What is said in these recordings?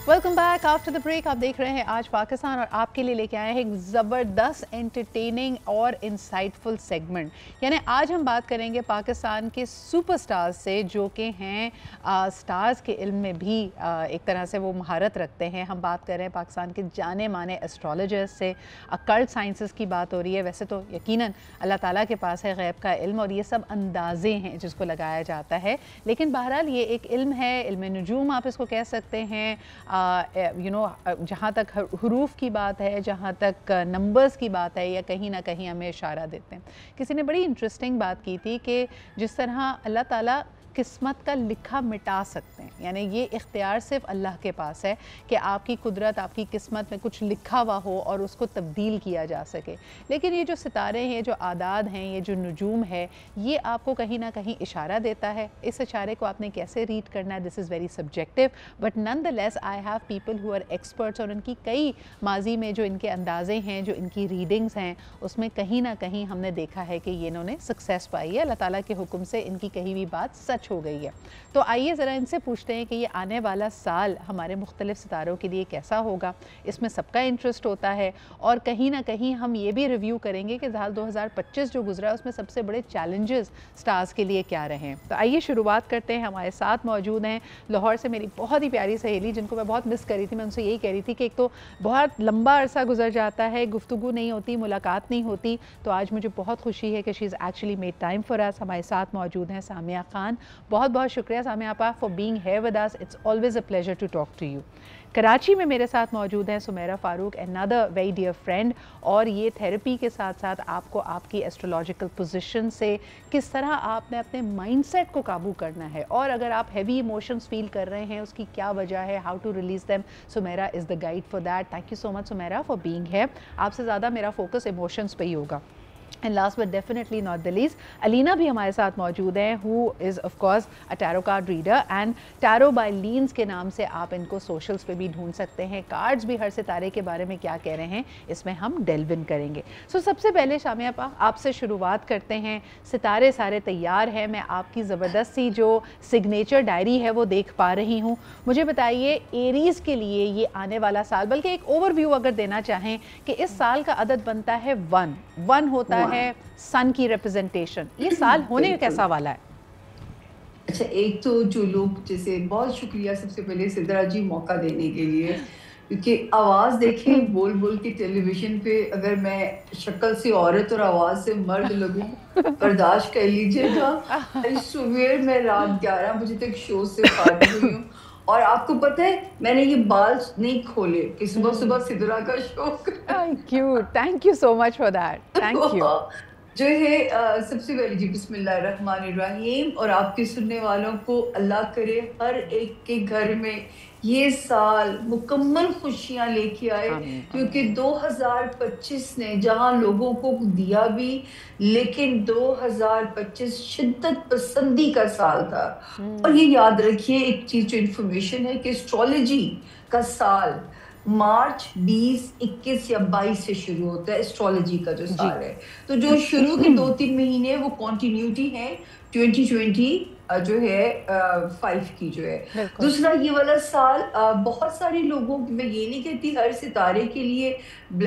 Welcome back after the break. आप देख रहे हैं आज पाकिस्तान और आपके लिए लेके आए हैं एक ज़बरदस्त एंटरटेनिंग और इंसाइटफुल सेगमेंट। यानी आज हम बात करेंगे पाकिस्तान के सुपरस्टार्स से जो कि हैं स्टार्स के इल्म में भी एक तरह से वो महारत रखते हैं। हम बात कर रहे हैं पाकिस्तान के जाने माने एस्ट्रोलॉजर्स से। अकल्ट साइंसेस की बात हो रही है। वैसे तो यकीनन अल्लाह ताला के पास है गैब का इल्म और ये सब अंदाज़े हैं जिसको लगाया जाता है, लेकिन बहरहाल ये एक इल्म है, इल्म नुजूम आप इसको कह सकते हैं। जहाँ तक हुरूफ की बात है, जहाँ तक नंबर्स की बात है, या कहीं ना कहीं हमें इशारा देते हैं। किसी ने बड़ी इंटरेस्टिंग बात की थी कि जिस तरह अल्लाह ताला किस्मत का लिखा मिटा सकते हैं, यानी ये इख्तियार सिर्फ अल्लाह के पास है कि आपकी कुदरत, आपकी किस्मत में कुछ लिखा हुआ हो और उसको तब्दील किया जा सके। लेकिन ये जो सितारे हैं, जो आदाद हैं, ये जो नजूम है, ये आपको कहीं ना कहीं इशारा देता है। इस इशारे को आपने कैसे रीड करना है, this is very subjective, but nonetheless I have people who are experts. और उनकी कई माजी में जो इनके अंदाजे हैं, जो इनकी रीडिंग्स हैं, उसमें कहीं ना कहीं हमने देखा है कि ये इन्होंने सक्सेस पाई है। अल्लाह ताला के हुक्म से इनकी कही हुई बात सच हो गई है। तो आइए ज़रा इनसे पूछते हैं कि ये आने वाला साल हमारे मुख्तलिफ सितारों के लिए कैसा होगा। इसमें सबका इंटरेस्ट होता है और कहीं ना कहीं हम ये भी रिव्यू करेंगे कि साल 2025 जो गुजरा है उसमें सबसे बड़े चैलेंजेस स्टार्स के लिए क्या रहे हैं। तो आइए शुरुआत करते हैं। हमारे साथ मौजूद हैं लाहौर से मेरी बहुत ही प्यारी सहेली, जिनको मैं बहुत मिस कर रही थी। मैं उनसे यही कह रही थी कि एक तो बहुत लंबा अरसा गुजर जाता है, गुफ्तगू नहीं होती, मुलाकात नहीं होती, तो आज मुझे बहुत खुशी है कि she is actually made time for us. हमारे साथ मौजूद हैं सामिया खान। बहुत बहुत शुक्रिया सामिया आपा for being here with us. It's always a pleasure to talk to you. Karachi में मेरे साथ मौजूद हैं Sumera Farooq, another very dear friend, और ये थेरेपी के साथ साथ आपको आपकी एस्ट्रोलॉजिकल पोजीशन से किस तरह आपने अपने माइंडसेट को काबू करना है, और अगर आप हैवी इमोशंस फील कर रहे हैं उसकी क्या वजह है, how to release them. Sumera is the guide for that. Thank you so much Sumera for being here. आपसे ज़्यादा मेरा फोकस इमोशंस पे ही होगा। And last but definitely not the least, Alina भी हमारे साथ मौजूद हैं, who is of course a tarot card reader and tarot by Leens के नाम से आप इनको सोशल्स पे भी ढूंढ सकते हैं। कार्ड्स भी हर सितारे के बारे में क्या कह रहे हैं इसमें हम डेल्व इन करेंगे। सो सबसे पहले शामिया आपा आपसे शुरुआत करते हैं। सितारे सारे तैयार हैं, मैं आपकी ज़बरदस्त सी जो सिग्नेचर डायरी है वो देख पा रही हूँ। मुझे बताइए एरीज़ के लिए ये आने वाला साल, बल्कि एक ओवरव्यू अगर देना चाहें कि इस साल का अदद बनता है 1 होता है सन की रिप्रेजेंटेशन। ये साल होने कैसा वाला है? अच्छा, एक तो जो लोग, जैसे बहुत शुक्रिया सबसे पहले सिद्रा जी मौका देने के लिए, क्योंकि आवाज देखें बोल बोल के टेलीविजन पे अगर मैं शक्ल से औरत और आवाज से मर्द लगूं, बर्दाश्त कर लीजिएगा। सुबह मैं रात 11 बजे तक शो से फारिग हुई हूँ, और आपको पता है मैंने ये बाल नहीं खोले कि सुबह सुबह सिद्रा का show. Thank you so much for that, thank you. जो है सबसे पहले जी बिस्मिल्लाहिर्रहमानिर्रहीम, और आपके सुनने वालों को अल्लाह करे हर एक के घर में ये साल मुकम्मल खुशियां लेके आए, क्योंकि 2025 ने जहां लोगों को दिया भी, लेकिन 2025 शिद्दत पसंदी का साल था। और ये याद रखिए एक चीज जो इन्फॉर्मेशन है कि एस्ट्रोलॉजी का साल मार्च 20, 21 या 22 से शुरू होता है, एस्ट्रोलॉजी का जो साल है। तो जो शुरू के 2-3 महीने वो कॉन्टिन्यूटी है 2020 जो है 5 की जो है। दूसरा ये वाला साल बहुत सारे लोगों, मैं ये नहीं कहती हर सितारे के लिए,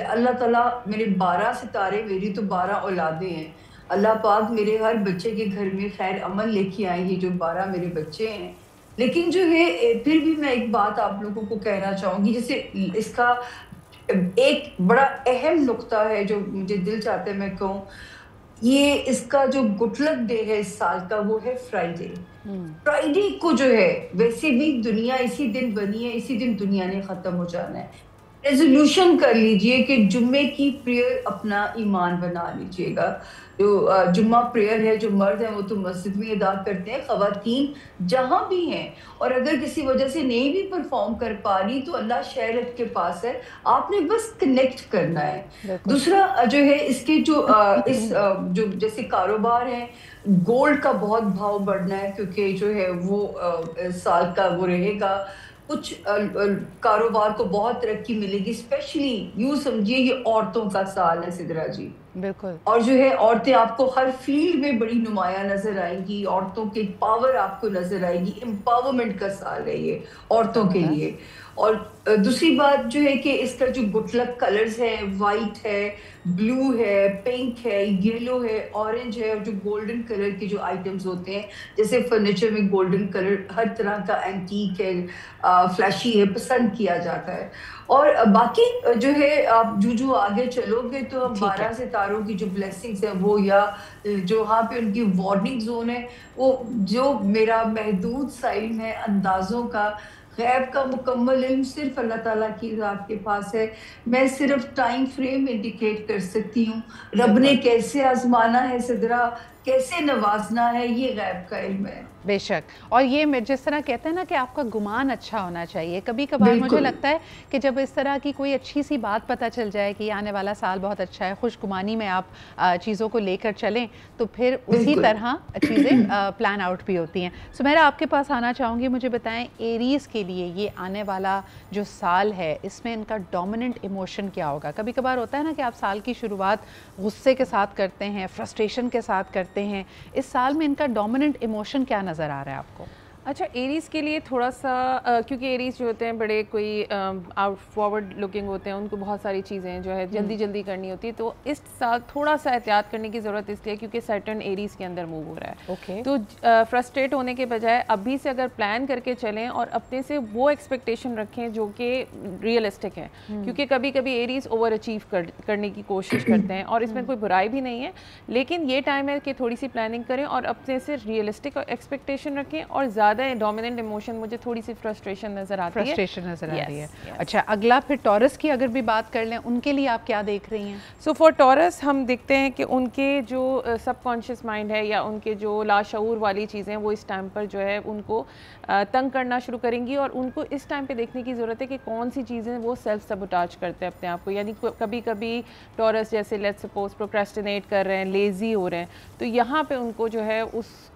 अल्लाह ताला मेरे 12 सितारे, मेरी तो 12 औलादे हैं, अल्लाह पाक मेरे हर बच्चे के घर में खैर अमल लेके आए, ये जो 12 मेरे बच्चे हैं। लेकिन जो है फिर भी मैं एक बात आप लोगों को कहना चाहूंगी, जैसे इसका एक बड़ा अहम नुक्ता है जो मुझे दिल चाहता है मैं कहूँ, ये इसका जो गुडलक डे है इस साल का वो है फ्राइडे। फ्राइडे को जो है, वैसे भी दुनिया इसी दिन बनी है, इसी दिन दुनिया ने खत्म हो जाना है। रेजोल्यूशन कर लीजिए कि जुम्मे की प्रेयर अपना ईमान बना लीजिएगा। जो जुम्मा प्रेयर है, जो मर्द हैं वो तो मस्जिद में अदा करते हैं, खवातीन जहां भी हैं, और अगर किसी वजह से नहीं भी परफॉर्म कर पा रही तो अल्लाह शहरत के पास है, आपने बस कनेक्ट करना है। दूसरा जो है इसके जो जो जैसे कारोबार है, गोल्ड का बहुत भाव बढ़ना है, क्योंकि जो है वो साल का वो रहेगा, कुछ कारोबार को बहुत तरक्की मिलेगी। स्पेशली यूं समझिए ये औरतों का साल है सिद्रा जी, बिल्कुल। और जो है औरतें आपको हर फील्ड में बड़ी नुमाया नजर आएंगी, औरतों की पावर आपको नजर आएगी, एम्पावरमेंट का साल है ये औरतों के लिए। اور دوسری بات جو ہے کہ اس کا جو گٹلک کلرز ہے، وائٹ ہے، بلو ہے، پنک ہے، یلو ہے، اورنج ہے، اور جو گولڈن کلر کے جو آئٹمز ہوتے ہیں، جیسے فرنیچر میں گولڈن کلر ہر طرح کا اینٹیک ہے، فلیشی ہے، پسند کیا جاتا ہے. اور باقی جو ہے آپ جو آگے چلو گے تو ہم ٹھیک ہے. 12 ستاروں کی جو بلیسنگز ہیں وہ، یا جو وہاں پہ ان کی وارننگ زون ہے، وہ جو میرا محدود سا علم ہے اندازوں کا، غیب کا مکمل علم صرف اللہ تعالیٰ کی ذات کے پاس ہے. میں صرف ٹائم فریم انڈیکیٹ کر سکتی ہوں. رب نے بالکل. کیسے آزمانا ہے صدرہ، کیسے نوازنا ہے، یہ غیب کا علم ہے. بے شک. اور یہ جس طرح کہتے ہیں نا کہ آپ کا گمان اچھا ہونا چاہیے، کبھی کبھار مجھے بالکل لگتا ہے کہ جب اس طرح کی کوئی اچھی سی بات پتہ چل جائے کہ آنے والا سال بہت اچھا ہے، خوش گمانی میں آپ چیزوں کو لے کر چلیں تو پھر اسی بالکل. طرح چیزیں پلان آؤٹ بھی ہوتی ہیں. سمیرہ آپ کے پاس آنا چاہوں گی، مجھے بتائیں ایریز کے لیے یہ آنے والا جو سال ہے اس میں ان کا ڈومیننٹ ایموشن کیا ہوگا؟ کبھی کبھار ہوتا ہے نا کہ آپ سال کی شروعات غصے کے ساتھ کرتے ہیں، فرسٹریشن کے ساتھ کرتے ہیں، اس سال میں ان کا ڈومیننٹ ایموشن کیا نظر آ رہا ہے آپ کو؟ اچھا، ایریز کے لیے تھوڑا سا کیونکہ ایریز جو ہوتے ہیں بڑے کوئی آؤٹ فارورڈ لکنگ ہوتے ہیں، ان کو بہت ساری چیزیں جو ہے جلدی کرنی ہوتی ہے، تو اس سال تھوڑا سا احتیاط کرنے کی ضرورت اس لیے کیونکہ سیٹرن ایریز کے اندر موو ہو رہا ہے. اوکے. تو فرسٹریٹ ہونے کے بجائے ابھی سے اگر پلان کر کے چلیں اور اپنے سے وہ ایکسپیکٹیشن رکھیں جو کہ ریئلسٹک ہیں، کیونکہ کبھی کبھی ایریز اوور اچیو کرنے کی کوشش کرتے ہیں اور اس میں کوئی برائی بھی نہیں ہے، لیکن یہ ٹائم ہے کہ تھوڑی سی پلاننگ کریں اور اپنے سے ریئلسٹک ایکسپیکٹیشن رکھیں. اور زیادہ ڈومیننٹ ایموشن مجھے تھوڑی سی فرسٹریشن نظر آتی ہے. اچھا، اگلا پھر ٹورس کی اگر بھی بات کر لیں، ان کے لیے آپ کیا دیکھ رہی ہیں؟ سو فار ٹورس ہم دیکھتے ہیں کہ ان کے جو سب کانشیس مائنڈ ہے یا ان کے جو لاشعور والی چیزیں وہ اس ٹائم پر جو ہے ان کو تنگ کرنا شروع کریں گی، اور ان کو اس ٹائم پہ دیکھنے کی ضرورت ہے کہ کون سی چیزیں وہ سیلف سبوٹاج کرتے ہیں اپنے آپ کو. یعنی کبھی کبھی ٹورس جیسے لیٹس سپوز پروکریسٹینیٹ کر رہے ہیں، لیزی ہو رہے ہیں، تو یہاں پہ ان کو جو ہے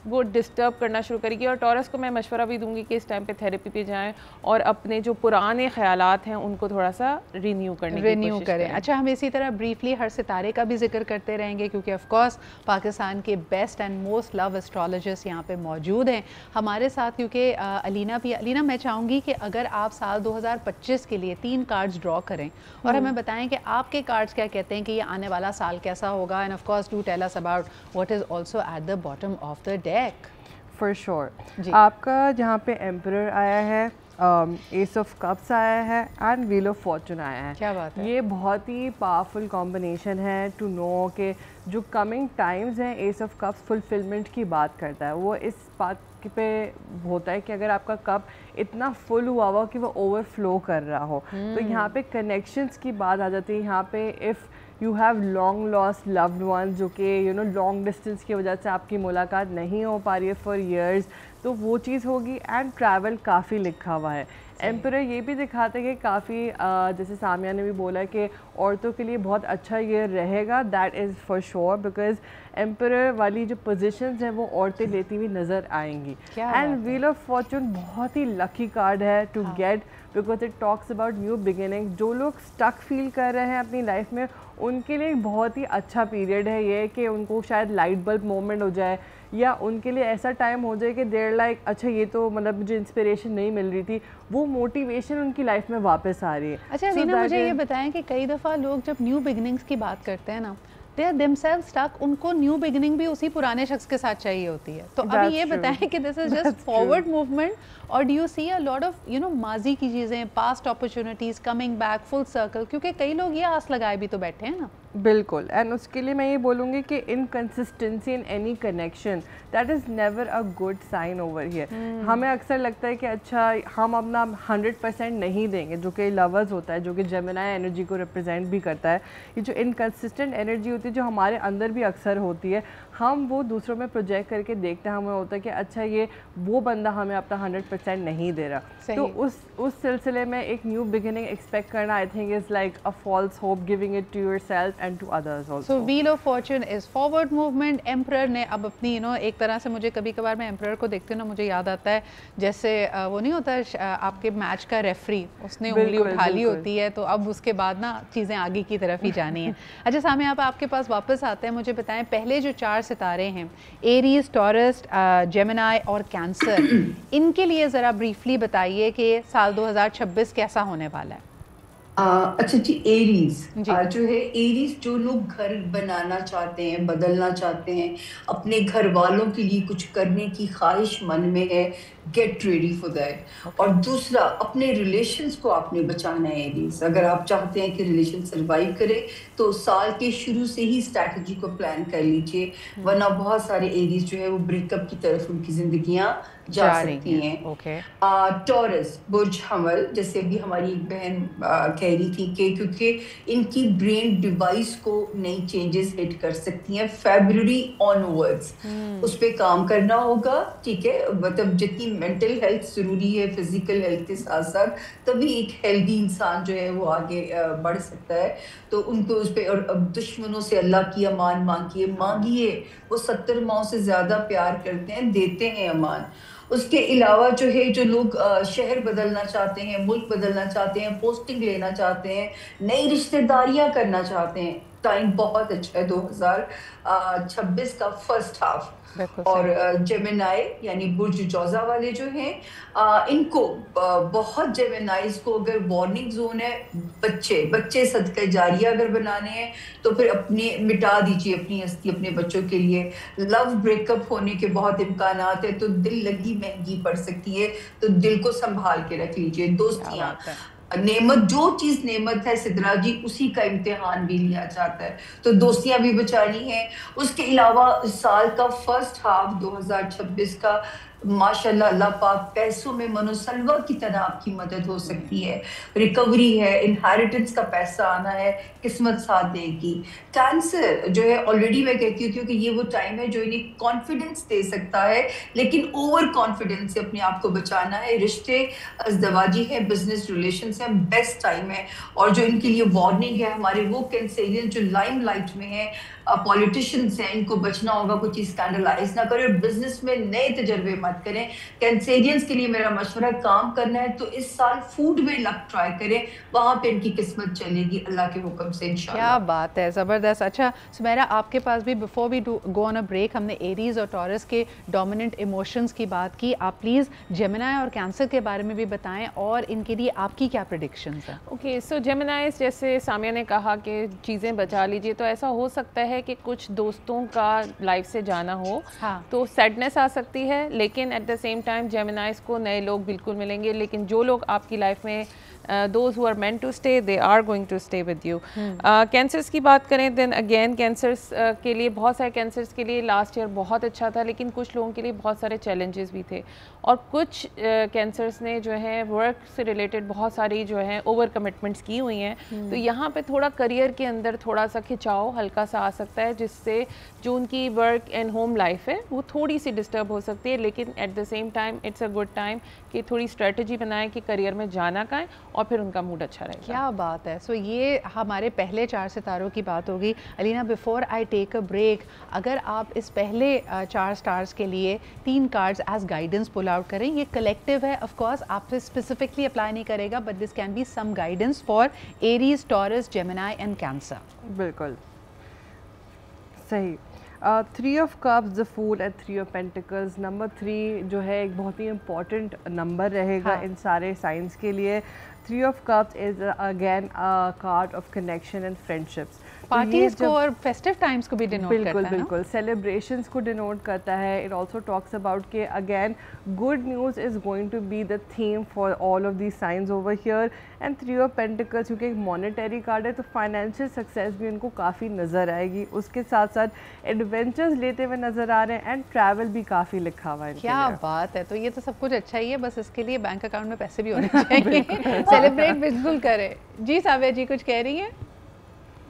وہ ڈسٹرب کرنا شروع کرے گی. اور ٹورس کو میں مشورہ بھی دوں گی کہ اس ٹائم پہ تھیراپی پہ جائیں اور اپنے جو پرانے خیالات ہیں ان کو تھوڑا سا رینیو کرنے کی کوشش کریں. اچھا، ہم اسی طرح بریفلی ہر ستارے کا بھی ذکر کرتے رہیں گے کیونکہ آف کورس پاکستان کے بیسٹ اینڈ موسٹ لو اسٹرالوجسٹ یہاں پہ موجود ہیں ہمارے ساتھ. کیونکہ علینا میں چاہوں گی کہ اگر آپ سال 2025 کے لیے 3 کارڈز ڈرا کریں اور ہمیں بتائیں کہ آپ کے کارڈز کیا کہتے ہیں کہ یہ آنے والا سال کیسا ہوگا. And of course do tell us about what is also at the bottom of the deck. For sure. آپ کا جہاں پہ ایمپرر آیا ہے، ایس آف کپس آیا ہے اینڈ ویل آف فارچون آیا ہے. کیا بات ہے! یہ بہت ہی پاورفل کمبینیشن ہے ٹو نو کہ جو کمنگ ٹائمز ہیں، ایس آف کپس فلفلمنٹ کی بات کرتا ہے. وہ اس بات پہ ہوتا ہے کہ اگر آپ کا کپ اتنا فل ہوا ہوا کہ وہ اوور فلو کر رہا ہو، تو یہاں پہ کنیکشنز کی بات آ جاتی ہے. یہاں پہ if you have long lost loved ones جو کہ لانگ ڈسٹینس کی وجہ سے آپ کی ملاقات نہیں ہو پا رہی ہے فار ایئرز، تو وہ چیز ہوگی. اینڈ ٹریول کافی لکھا ہوا ہے. ایمپرر یہ بھی دکھاتا ہے کہ کافی جیسے سامیہ نے بھی بولا کہ عورتوں کے لیے بہت اچھا ایئر رہے گا. That is for sure because emperor والی جو پوزیشنز ہیں وہ عورتیں لیتی ہوئی نظر آئیں گی. اینڈ ویل آف فارچون بہت ہی لکی کارڈ ہے to get because it talks about new beginning. جو لوگ اسٹک فیل کر رہے ہیں اپنی لائف میں ان کے لیے بہت ہی اچھا پیریڈ ہے یہ کہ ان کو شاید لائٹ بلب مومنٹ ہو جائے یا ان کے لیے ایسا ٹائم ہو جائے کہ دیر لائک اچھا یہ تو مطلب مجھے انسپریشن نہیں مل رہی تھی، وہ موٹیویشن ان کی لائف میں واپس آ رہی ہے. اچھا رینا، مجھے یہ بتائیں کہ کئی دفعہ لوگ جب نیو بگننگس کی بات کرتے ہیں نا، they are themselves stuck. ان کو نیو بگننگ بھی اسی پرانے شخص کے ساتھ چاہیے ہوتی ہے. تو ابھی یہ بتائیں کہ this is just forward movement اور do you see a lot of ماضی کی چیزیں، past opportunities coming back full circle? کیونکہ کئی لوگ یہ آس لگائے بھی تو بیٹھے ہیں نا. بالکل. اینڈ اس کے لیے میں یہ بولوں گی کہ inconsistency in any connection that is never a good sign over here. ہمیں اکثر لگتا ہے کہ اچھا ہم اپنا 100% نہیں دیں گے، جو کہ لورز ہوتا ہے، جو کہ جیمنائی انرجی کو ریپرزینٹ بھی کرتا ہے. یہ جو انکنسسٹنٹ انرجی ہوتی ہے جو ہمارے اندر بھی اکثر ہوتی ہے، ہم وہ دوسروں میں پروجیکٹ کر کے دیکھتے ہیں. ہمیں ہوتا ہے کہ اچھا یہ وہ بندہ ہمیں اپنا 100% نہیں دے رہا. تو اس سلسلے میں ایک نیو بگننگ ایکسپیکٹ کرنا I think is like a false hope giving it to yourself. and to others also. So wheel of fortune is forward movement. Emperor ने अब अपनी एक तरह से मुझे कभी कभार मैं Emperor को देखती हूँ ना, मुझे याद आता है जैसे वो नहीं होता आपके मैच का रेफरी, उसने उंगली उठा ली होती है, तो अब उसके बाद ना चीज़ें आगे की तरफ ही जानी है. अच्छा सामिया, आप आपके पास वापस आते हैं, मुझे बताएं पहले जो 4 सितारे हैं, एरीज, टॉरस, जेमिनाई और कैंसर, इनके लिए ज़रा ब्रीफली बताइए कि साल 2026 कैसा होने वाला है. अच्छा जी, एरीज जो है, एरीज जो लोग घर बनाना चाहते हैं, बदलना चाहते हैं, अपने घर वालों के लिए कुछ करने की ख्वाहिश मन में है, गेट रेडी फॉर दैट. और दूसरा, अपने रिलेशंस को आपने बचाना है एरीज. अगर आप चाहते हैं कि रिलेशन सर्वाइव करे तो साल के शुरू से ही स्ट्रैटेजी को प्लान कर लीजिए, वरना बहुत सारे एरीज जो है वो ब्रेकअप की तरफ उनकी जिंदगियां जा सकती हैं. टॉरस, बुर्ज हमल, जैसे भी हमारी एक बहन कह रही थी कि क्योंकि इनकी ब्रेन डिवाइस को नई चेंजेस हिट कर सकती हैं फरवरी ऑनवर्ड्स, उस पर काम करना होगा. ठीक है, मतलब जितनी मेंटल हेल्थ जरूरी है फिजिकल हेल्थ के साथ साथ, तभी एक हेल्दी इंसान जो है वो आगे बढ़ सकता है. तो उनको उस पर, और दुश्मनों से अल्लाह की अमान मांगिए, वो 70 माओं से ज्यादा प्यार करते हैं, देते हैं अमान. उसके अलावा जो है, जो लोग शहर बदलना चाहते हैं, मुल्क बदलना चाहते हैं, पोस्टिंग लेना चाहते हैं, नई रिश्तेदारियां करना चाहते हैं, टाइम बहुत अच्छा है 2026 का फर्स्ट हाफ. और जेमिनाई यानी बुर्ज जौजा वाले जो हैं, इनको बहुत, जेमिनाइज को अगर वार्निंग जोन है, बच्चे सदका जारिया अगर बनाने हैं तो फिर अपने मिटा दीजिए अपनी हस्ती अपने बच्चों के लिए. लव ब्रेकअप होने के बहुत इम्कानात है, तो दिल लगी महंगी पड़ सकती है, तो दिल को संभाल के रख लीजिए. दोस्तियां, नेमत, जो चीज नेमत है सिद्रा जी, उसी का इम्तिहान भी लिया जाता है, तो दोस्तियां भी बचानी है. उसके अलावा साल का फर्स्ट हाफ 2026 का माशाल्लाह अल्लाह पाक पैसों में मनोसलवा की तरह आपकी मदद हो सकती है. रिकवरी है, इनहेरिटेंस का पैसा आना है, किस्मत साथ देगी. कैंसर जो है, ऑलरेडी मैं कहती हूँ क्योंकि ये वो टाइम है जो इन्हें कॉन्फिडेंस दे सकता है, लेकिन ओवर कॉन्फिडेंस से अपने आप को बचाना है. रिश्ते अज़दवाजी है, बिजनेस रिलेशन है, बेस्ट टाइम है. और जो इनके लिए वार्निंग है, हमारे वो कैंसेरियन जो लाइम लाइट में है, पॉलिटिशियंस हैं, इनको बचना होगा, कुछ चीज स्कैंडलाइज ना करें, बिजनेस में नए तजर्बे मत करें. कैंसेरियंस के लिए मेरा मशवरा, काम करना है तो इस साल फूड में लक ट्राई करें, वहां पे इनकी किस्मत चलेगी अल्लाह के हुक्म से इंशाल्लाह. क्या बात है, ज़बरदस्त. अच्छा सुमेरा, आपके पास भी before we go on a break, हमने एरीज और टॉरस के डोमिनेंट इमोशंस की बात की, आप प्लीज़ जेमिनाई और कैंसर के बारे में भी बताएं और इनके लिए आपकी क्या प्रेडिक्शंस हैं. ओके, सो जेमिनाई, जैसे सामिया ने कहा कि चीज़ें बचा लीजिए, तो ऐसा हो सकता है कि कुछ दोस्तों का लाइफ से जाना हो, तो सैडनेस आ सकती है, लेकिन एट द सेम टाइम जेमिनाइज को नए लोग बिल्कुल मिलेंगे. लेकिन जो लोग आपकी लाइफ में those who are meant to stay, they are going to stay with you. Cancers की बात करें, then again कैंसर्स के लिए, बहुत सारे कैंसर्स के लिए लास्ट ईयर बहुत अच्छा था, लेकिन कुछ लोगों के लिए बहुत सारे चैलेंजेस भी थे. और कुछ कैंसर्स ने जो है वर्क से रिलेटेड बहुत सारी जो है ओवर कमिटमेंट्स की हुई हैं. तो यहाँ पे थोड़ा करियर के अंदर थोड़ा सा खिंचाव हल्का सा आ सकता है, जिससे जो उनकी वर्क एंड होम लाइफ है वो थोड़ी सी डिस्टर्ब हो सकती है. लेकिन at the same time it's a good time कि थोड़ी स्ट्रेटजी बनाएं कि करियर में जाना का है, और फिर उनका मूड अच्छा रहेगा. क्या बात है. सो ये हमारे पहले 4 सितारों की बात होगी. Alina, before I take a break, अगर आप इस पहले 4 स्टार्स के लिए 3 cards as guidance pull out करें, ये कलेक्टिव है, ऑफ कोर्स आप पे स्पेसिफिकली अप्लाई नहीं करेगा, but this can be some guidance for Aries, Taurus, Gemini and Cancer. बिल्कुल सही. 3 of cups, the fool and 3 of pentacles. Number 3 जो है एक बहुत ही इम्पॉर्टेंट नंबर रहेगा इन सारे साइंस के लिए. 3 of cups is again a card of connection and friendships. Parties को और फेस्टिव टाइम्स को भी डिनोट करता है. बिल्कुल सेलिब्रेशंस को डिनोट करता है. इट आल्सो टॉक्स अबाउट कि again good news is going to be the theme for all of these signs over here. And 3 of pentacles क्योंकि एक मॉनेटरी कार्ड है, तो फाइनेंशियल सक्सेस भी उनको काफ़ी नज़र आएगी. उसके साथ साथ एडवेंचर्स लेते हुए नज़र आ रहे हैं, एंड ट्रैवल भी काफ़ी लिखा हुआ है. क्या बात है. तो ये तो सब कुछ अच्छा ही है, बस इसके लिए बैंक अकाउंट में पैसे भी होने चाहिए. सेलिब्रेट बिल्कुल करें. जी साबिया जी कुछ कह रही हैं?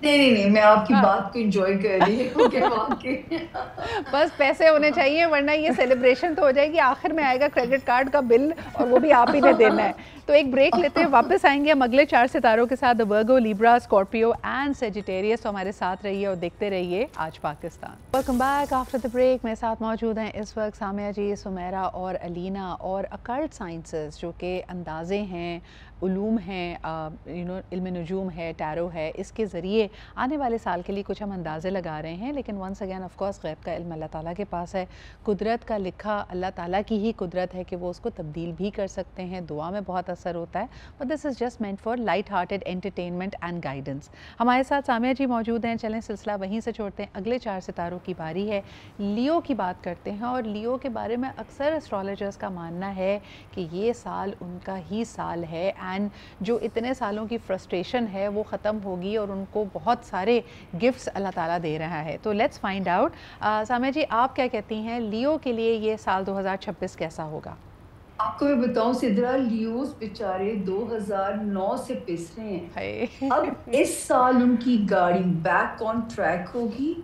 नहीं, मैं आपकी बात को एंजॉय कर रही हूँ कि वाकई बस पैसे होने चाहिए, वरना ये सेलिब्रेशन तो हो जाएगी, आखिर में आएगा क्रेडिट कार्ड का बिल और वो भी आप ही ने देना है. तो एक ब्रेक लेते हैं, वापस आएंगे हम अगले 4 सितारों के साथ, Virgo, Libra, Scorpio and Sagittarius. तो हमारे साथ रहिए और देखते रहिए आज Pakistan. Welcome back after the break. मेरे साथ मौजूद हैं इस वक्त सामिया जी, सुमेरा और अलीना। और अकल्ट साइंसेस जो कि अंदाज़े हैं, उलूम हैं, इल्म नजूम है, टैरो है, इसके ज़रिए आने वाले साल के लिए कुछ हम अंदाज़े लगा रहे हैं। लेकिन वंस अगैन ऑफ कोर्स गैब का इल्म अल्लाह ताला के पास है, कुदरत का लिखा अल्लाह ताला की ही कुदरत है कि वो उसको तब्दील भी कर सकते हैं, दुआ में बहुत असर होता है। But this is just meant for light hearted entertainment and guidance. हमारे साथ सामिया जी मौजूद हैं। चलें सिलसिला वहीं से छोड़ते हैं, अगले 4 सितारों की बारी है। लियो की बात करते हैं और लियो के बारे में अक्सर एस्ट्रोलॉजर्स का मानना है कि ये साल उनका ही साल है एंड जो इतने सालों की फ्रस्ट्रेशन है वो ख़त्म होगी और उनको बहुत सारे गिफ्ट्स अल्लाह ताला दे रहा है। तो लेट्स फाइंड आउट। सामिया जी, आप क्या कहती हैं, लियो के लिए ये साल 2026 कैसा होगा? आपको मैं बताऊं सिद्रा, लियोस बेचारे 2009 से पिस रहे हैं। अब इस साल उनकी गाड़ी बैक ऑन ट्रैक होगी।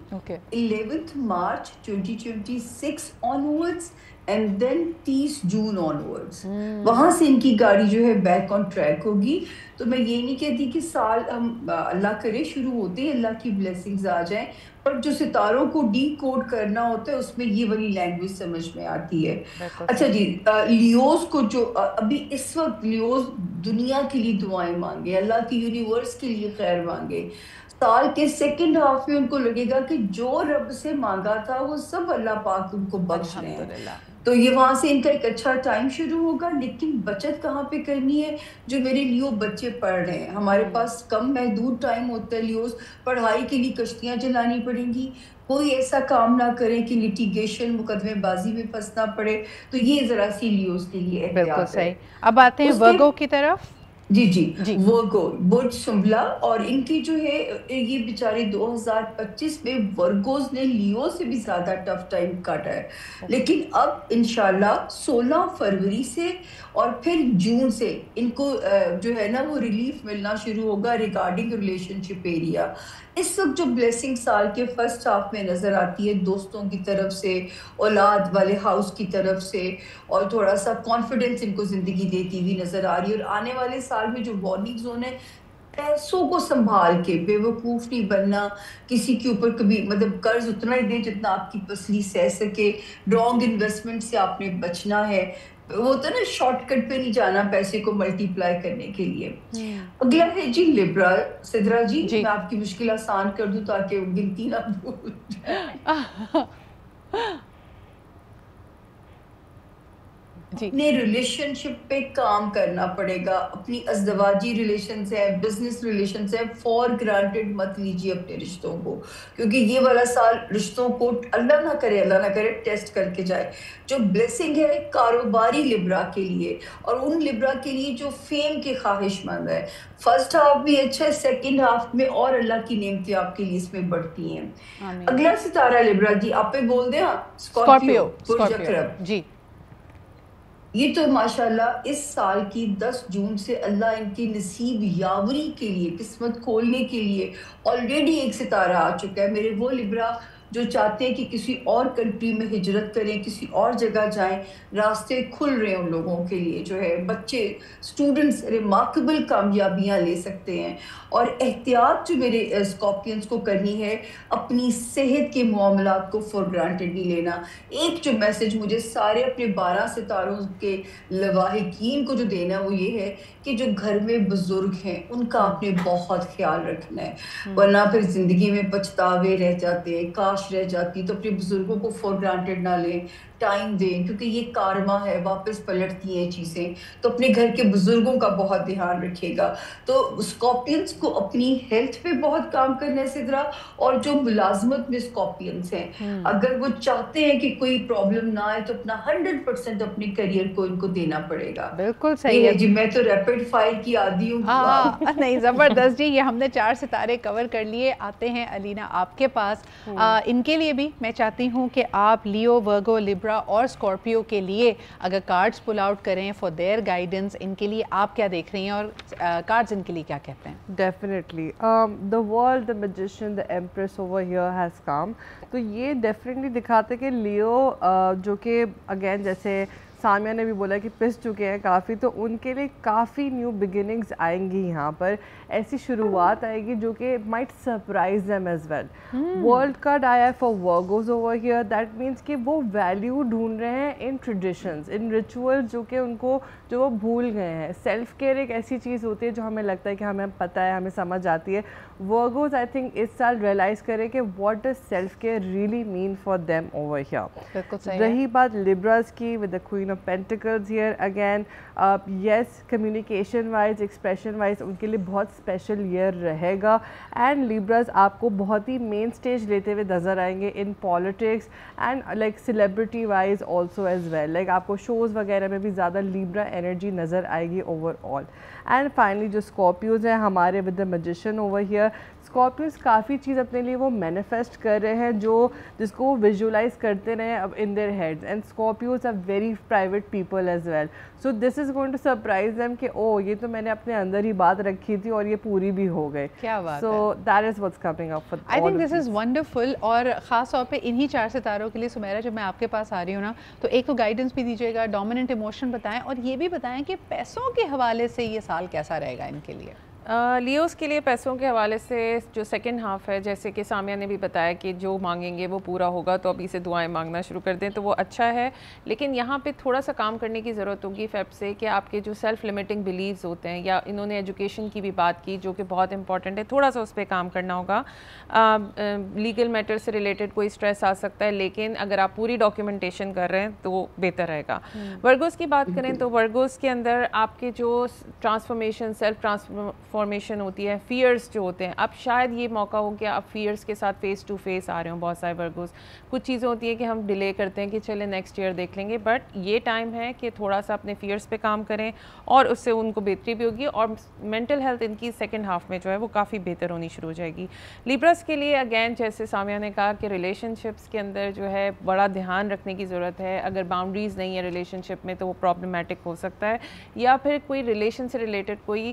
11 March 2026 onwards and then 30 June onwards वहां से इनकी गाड़ी जो है बैक ऑन ट्रैक होगी। तो मैं ये नहीं कहती कि साल हम अल्लाह करे शुरू होते ही अल्लाह की ब्लेसिंग्स आ जाएं, पर जो सितारों को डी कोड करना होता है उसमें ये वाली लैंग्वेज समझ में आती है। अच्छा जी, लियोस को जो अभी इस वक्त लियोस दुनिया के लिए दुआएं मांगे, अल्लाह की यूनिवर्स के लिए खैर मांगे। साल के सेकंड हाफ में उनको लगेगा कि जो रब से मांगा था वो सब अल्लाह पाक उनको बख्श रहे हैं। तो ये वहां से इनका एक अच्छा टाइम शुरू होगा। लेकिन बचत कहाँ पे करनी है? जो मेरे लियो बच्चे पढ़ रहे हैं, हमारे पास कम महदूद टाइम होता है, लियोस पढ़ाई के लिए कश्तियां चलानी पड़ेंगी। कोई ऐसा काम ना करें कि लिटिगेशन मुकदमेबाजी में फंसना पड़े। तो ये जरा सी लियोस के लिए बिल्कुल सही। अब आते हैं वर्गो की तरफ। जी वर्गो, बुर्ज सुंबला, और इनकी जो है ये बेचारे 2025 में वर्गोस ने लियो से भी ज्यादा टफ टाइम काटा है। लेकिन अब इंशाल्लाह 16 फरवरी से और फिर जून से इनको जो है ना वो रिलीफ मिलना शुरू होगा रिगार्डिंग रिलेशनशिप एरिया। इस वक्त जो ब्लेसिंग साल के फर्स्ट हाफ में नजर आती है दोस्तों की तरफ से, औलाद वाले हाउस की तरफ से, और थोड़ा सा कॉन्फिडेंस इनको जिंदगी देती हुई नजर आ रही है। और आने वाले साल में जो वार्निंग जोन है, पैसों को संभाल के, बेवकूफ नहीं बनना, किसी के ऊपर कभी मतलब कर्ज उतना ही दें जितना आपकी पसली सह सके, रॉन्ग इन्वेस्टमेंट से आपने बचना है। वो तो ना शॉर्टकट पे नहीं जाना पैसे को मल्टीप्लाई करने के लिए। अगला है जी लिब्रा। सिद्रा जी, मैं आपकी मुश्किल आसान कर दूं ताकि गिनती ना भूल जाए। अपने रिलेशनशिप पे काम करना पड़ेगा। अपनी अज़दवाजी रिलेशंस है, बिजनेस रिलेशंस है, फॉर ग्रांटेड मत लीजिए अपने रिश्तों को, क्योंकि ये वाला साल रिश्तों को अल्लाह ना करे टेस्ट करके जाए। जो ब्लेसिंग है कारोबारी लिब्रा के लिए और उन लिब्रा के लिए जो फेम के ख्वाहिशमंद है, फर्स्ट हाफ भी अच्छा है, सेकंड हाफ में और अल्लाह की नेमतें आपके लिए इसमें बढ़ती हैं। अगला सितारा लिब्रा जी, आप पे बोल दें, स्कॉर्पियो जी। ये तो माशाल्लाह इस साल की 10 जून से अल्लाह इनकी नसीब यावरी के लिए, किस्मत खोलने के लिए ऑलरेडी एक सितारा आ चुका है। मेरे वो लिब्रा जो चाहते हैं कि किसी और कंट्री में हिजरत करें, किसी और जगह जाएं, रास्ते खुल रहे हैं उन लोगों के लिए। जो है बच्चे, स्टूडेंट्स रिमार्केबल कामयाबियां ले सकते हैं। और एहतियात जो मेरे स्कॉर्पियंस को करनी है, अपनी सेहत के मामलात को फॉर ग्रांटेड नहीं लेना। एक जो मैसेज मुझे सारे अपने 12 सितारों के लवाहिकीन को जो देना वो ये है कि जो घर में बुजुर्ग हैं उनका आपने बहुत ख्याल रखना है, वरना फिर जिंदगी में पछतावे रह जाते हैं, काश रह जाती। तो अपने बुजुर्गों को फॉर ग्रांटेड ना लें, टाइम दें, क्योंकि ये कारमा है, वापस पलटती हैं चीज़ें। तो अपने घर के बुजुर्गों का बहुत ध्यान रखिएगा। तो स्कॉर्पियंस को अपनी हेल्थ पे बहुत काम करना है सिद्रा। और जो मुलाजमत में स्कॉर्पियंस हैं, अगर वो चाहते हैं कि कोई प्रॉब्लम ना आए तो अपना 100% अपने करियर को इनको देना पड़ेगा। बिल्कुल सही है जी, मैं तो रैपिड फायर की आदी हूँ। नहीं, जबरदस्त जी, ये हमने 4 सितारे कवर कर लिए। आते हैं अलीना आपके पास। इनके लिए भी मैं चाहती हूँ कि आप लियो, वर्गो, लिब्रा और स्कॉर्पियो के लिए अगर कार्ड्स पुल आउट करें फॉर देयर गाइडेंस, इनके लिए आप क्या देख रही हैं और कार्ड्स इनके लिए क्या कहते हैं? Definitely the world, the magician, the empress over here has come. तो ये डेफिनेटली दिखाते कि लियो जो कि अगेन जैसे سامیہ نے بھی بولا کہ پس چکے ہیں کافی, تو ان کے لیے کافی نیو بگننگز آئیں گی یہاں پر, ایسی شروعات آئے گی جو کہ might surprise them as well. Wild card آیا ہے فار ورگوز اوور ہیئر, دیٹ مینس کہ وہ ویلیو ڈھونڈ رہے ہیں ان ٹریڈیشنز, ان ریچول جو کہ ان کو جو وہ بھول گئے ہیں. سیلف کیئر ایک ایسی چیز ہوتی ہے جو ہمیں لگتا ہے کہ ہمیں پتہ ہے, ہمیں سمجھ آتی ہے. ورگوز آئی تھنک اس سال ریئلائز کرے کہ what does self care really mean for them over here. رہی بات لیبراز کی with the queen of pentacles here again, yes communication wise, expression wise ان کے لیے بہت اسپیشل ایئر رہے گا. اینڈ لیبراز آپ کو بہت ہی مین اسٹیج لیتے ہوئے نظر آئیں گے in politics and like celebrity wise also as well. Like آپ کو شوز وغیرہ میں بھی زیادہ لیبرا انرجی نظر آئے گی اوور آل. اینڈ فائنلی جو اسکارپیوز ہیں ہمارے with the magician over here, Scorpios کافی چیز اپنے لیے وہ مینیفیسٹ کر رہے ہیں جو جس کو وہ ویژولائز کرتے رہے اب in their heads. And Scorpios are very private people as well, so this is going to surprise them کہ او یہ تو میں نے اپنے اندر ہی بات رکھی تھی اور یہ پوری بھی ہو گئے. کیا بات ہے. So that is what's coming up for I think this is wonderful. اور خاص طور پہ انہی 4 ستاروں کے لیے سمیرا جب میں آپ کے پاس آ رہی ہوں نا, تو ایک تو گائیڈنس بھی دیجیے گا, ڈومیننٹ ایموشن بتائیں, اور یہ بھی بتائیں کہ پیسوں کے حوالے سے یہ سال کیسا رہے گا ان کے لیے. لیوز کے لیے پیسوں کے حوالے سے جو سیکنڈ ہاف ہے, جیسے کہ سامیہ نے بھی بتایا کہ جو مانگیں گے وہ پورا ہوگا, تو ابھی سے دعائیں مانگنا شروع کر دیں تو وہ اچھا ہے. لیکن یہاں پہ تھوڑا سا کام کرنے کی ضرورت ہوگی فیب سے, کہ آپ کے جو سیلف لمیٹنگ بلیوز ہوتے ہیں, یا انہوں نے ایجوکیشن کی بھی بات کی جو کہ بہت امپورٹنٹ ہے, تھوڑا سا اس پہ کام کرنا ہوگا. لیگل میٹر سے ریلیٹڈ کوئی اسٹریس آ سکتا ہے, لیکن اگر آپ پوری ڈاکیومنٹیشن کر رہے ہیں تو بہتر رہے گا. ورگوز کی بات کریں تو ورگوز کے اندر آپ کے جو ٹرانسفارمیشن, سیلف ٹرانسفارمیشن ہوتی ہے, فیئرز جو ہوتے ہیں, اب شاید یہ موقع ہو کہ آپ فیئرز کے ساتھ فیس ٹو فیس آ رہے ہوں بہت سارے ورگوز. کچھ چیزیں ہوتی ہیں کہ ہم ڈیلے کرتے ہیں کہ چلے نیکسٹ ایئر دیکھ لیں گے, بٹ یہ ٹائم ہے کہ تھوڑا سا اپنے فیئرز پہ کام کریں اور اس سے ان کو بہتری بھی ہوگی, اور مینٹل ہیلتھ ان کی سیکنڈ ہاف میں جو ہے وہ کافی بہتر ہونی شروع ہو جائے گی. لیبرس کے لیے اگین جیسے سامیہ نے کہا کہ ریلیشن شپس کے اندر جو ہے بڑا دھیان رکھنے کی ضرورت ہے. اگر باؤنڈریز نہیں ہے ریلیشن شپ میں تو وہ پرابلمٹک ہو سکتا ہے, یا پھر کوئی ریلیشن سے ریلیٹڈ کوئی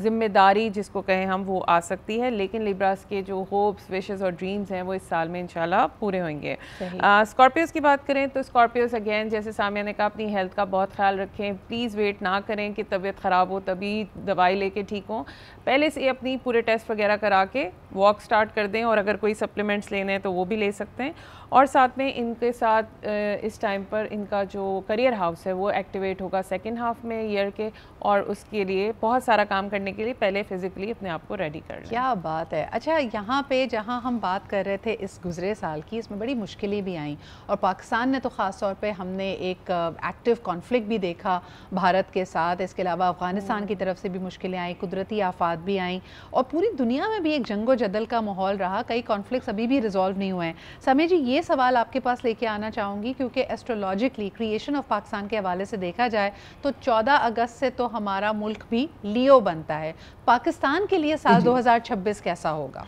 ذمہ داری جس کو کہیں ہم وہ آ سکتی ہے. لیکن لیبراس کے جو ہوپس, وشز اور ڈریمز ہیں وہ اس سال میں انشاءاللہ پورے ہوئیں گے. اسکارپیوز کی بات کریں تو اسکارپیوز اگین جیسے سامیہ نے کہا اپنی ہیلتھ کا بہت خیال رکھیں. پلیز ویٹ نہ کریں کہ طبیعت خراب ہو تبھی دوائی لے کے ٹھیک ہوں, پہلے سے اپنی پورے ٹیسٹ وغیرہ کرا کے واک سٹارٹ کر دیں, اور اگر کوئی سپلیمنٹس لینے ہیں تو وہ بھی لے سکتے ہیں. اور ساتھ میں ان کے ساتھ اس ٹائم پر ان کا جو کریئر ہاؤس ہے وہ ایکٹیویٹ ہوگا سیکنڈ ہاف میں ایئر کے, اور اس کے لیے بہت سارا کام کرنے کے لیے پہلے فزیکلی اپنے آپ کو ریڈی کر لیں. کیا بات ہے. اچھا یہاں پہ جہاں ہم بات کر رہے تھے اس گزرے سال کی, اس میں بڑی مشکلیں بھی آئیں, اور پاکستان نے تو خاص طور پہ ہم نے ایک ایکٹیو کانفلکٹ بھی دیکھا بھارت کے ساتھ. اس کے علاوہ افغانستان کی طرف سے بھی مشکلیں آئیں, قدرتی آفات بھی آئیں, اور پوری دنیا میں بھی ایک جنگ و جدل کا ماحول رہا. کئی کانفلکٹس ابھی بھی ریزالو نہیں ہوئے ہیں. سمیع جی یہ سوال آپ کے پاس لے کے آنا چاہوں گی, کیونکہ ایسٹرولوجیکلی کریشن آف پاکستان کے حوالے سے دیکھا جائے تو 14 اگست سے تو ہمارا ملک بھی لیو بنتا ہے. پاکستان کے لیے سال 2026 کیسا ہوگا؟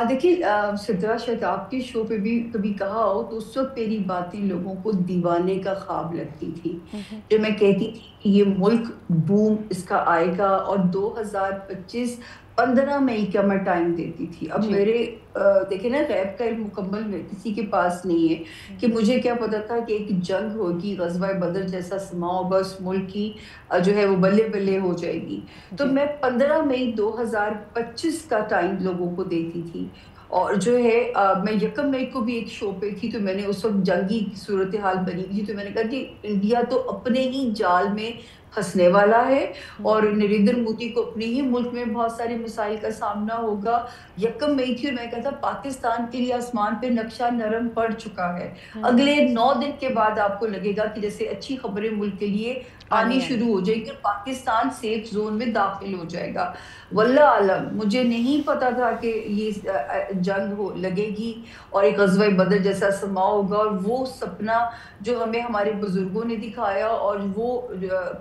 دیکھیے سدرا, شاید آپ کے شو پہ بھی کبھی کہا ہو تو اس وقت میری باتیں لوگوں کو دیوانے کا خواب لگتی تھی, جو میں کہتی تھی کہ یہ ملک بوم اس کا آئے گا, اور 2025 15 مئی کا میں ٹائم دیتی تھی. اب میرے دیکھیں نا غیب کا علم مکمل میں کسی کے پاس نہیں ہے, کہ مجھے کیا پتا تھا کہ ایک جنگ ہوگی, غزوہ بدر جیسا سما ہوگا, اس ملک کی جو ہے وہ بلے بلے ہو جائے گی. تو میں 15 مئی 2025 کا ٹائم لوگوں کو دیتی تھی. اور جو ہے میں 1 مئی کو بھی ایک شو پہ تھی, تو میں نے اس وقت جنگی صورتحال بنی تھی, تو میں نے کہا کہ انڈیا تو اپنے ہی جال میں پھنسنے والا ہے, اور نریندر مودی کو اپنے ہی ملک میں بہت سارے مسائل کا سامنا ہوگا. 1 مئی تھی, اور میں کہتا پاکستان کے لیے آسمان پہ نقشہ نرم پڑ چکا ہے. اگلے 9 دن کے بعد آپ کو لگے گا کہ جیسے اچھی خبریں ملک کے لیے آنی شروع ہو جائے گی, اور پاکستان سیف زون میں داخل ہو جائے گا. واللہ عالم مجھے نہیں پتا تھا کہ یہ جنگ لگے گی اور ایک غزوہ بدر جیسا سما ہوگا, اور وہ سپنا جو ہمیں ہمارے بزرگوں نے دکھایا, اور وہ